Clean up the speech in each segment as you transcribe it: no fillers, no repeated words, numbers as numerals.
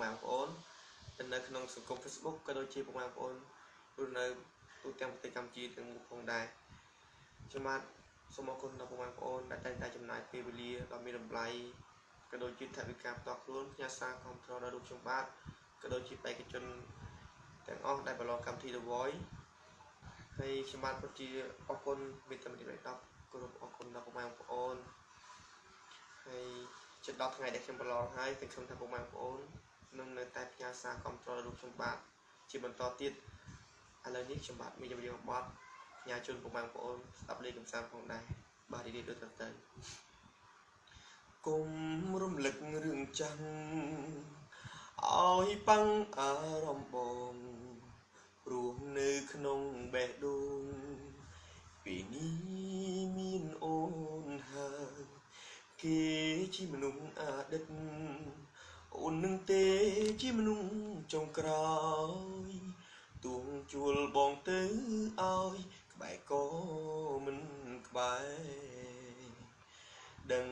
ម៉ែបងប្អូននៅក្នុងសង្គម Facebook ក៏ដូចជាពុកម៉ែបងប្អូនរស់នៅទូទាំងប្រទេសកម្ពុជាទាំងមូលផងដែរខ្ញុំបាទសូមអរគុណដល់ពុកម៉ែបងប្អូនដែលតែងតែចំណាយពេលវេលាដ៏មានតម្លៃក៏ដូចជាថវិកាផ្ទាល់ខ្លួនផ្ញើសារគាំទ្រដល់រូបខ្ញុំបាទក៏ដូចជាបេក្ខជនទាំងអស់ដែលប្រឡងកម្មវិធី The Voice ហើយខ្ញុំបាទពិតជាអរគុណមេត្តាមេត្តាគោរពអរគុណដល់ពុកម៉ែបងប្អូនហើយជិត10ថ្ងៃដែលខ្ញុំប្រឡងហើយតែខ្ញុំថាពុកម៉ែបងប្អូននឹងនៅតែផ្ញើសារគាំទ្រដល់រូបខ្ញុំបាទជាបន្តទៀតឥឡូវនេះខ្ញុំបាទមានចម្រៀងបទផ្ញើជូនពុកម៉ែបងប្អូនស្ដាប់លេងកម្សាន្តផងដែរបាទរីករាយដូចតទៅគុំរំលឹករឿងចាំងឲ្យប៉ាំងអារម្មណ៍បងព្រោះនៅក្នុងបេះដូងពេលនេះមានអូនហើយគេជាមនុស្សអតីតអូននឹងទេជាមនុស្សចុងក្រោយទួងជួលបងទៅឲ្យក្បែរក៏មិនក្បែរដឹង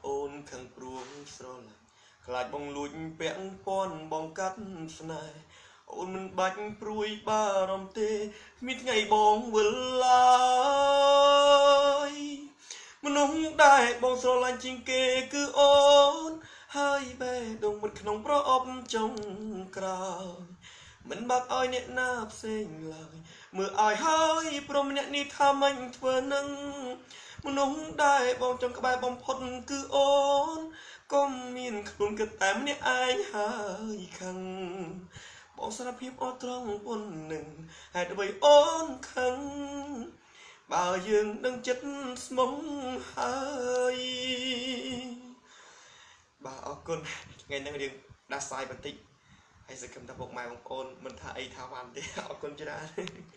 អូនខឹងព្រួងស្រឡាញ់ខ្លាចបងលួចពាក់ព័ន្ធបងកាត់ស្នេហ៍អូនមិនបាច់ព្រួយបារម្ភទេមានថ្ងៃបងវិលឡើយមនុស្សដែលបងស្រឡាញ់ជាងគេគឺអូនហើយបេះដូងមិនក្នុងប្រអប់ចុងក្រោយមិនបាក់ឲ្យអ្នកណាផ្សេងឡើយមើលឲ្យហើយព្រមអ្នកនេះថាមិនធ្វើនឹងមនុស្សដែលបងចង់ក្បែរបំផុតគឺអូនកុំមានខ្លួនគិតតែម្នាក់ឯងហើយខឹងបងសារភាពអត់ត្រង់ប៉ុណ្្នឹងហេតុអ្វីអូនខឹងបើយើងនឹងចិត្តស្មុំហើយបាទអរគុណថ្ងៃនេះរៀងដាស់សាយបន្តិចហើយសង្ឃឹមថាពុកម៉ែបងប្អូនមិនថាអីថាបានទេអរគុណច្រើន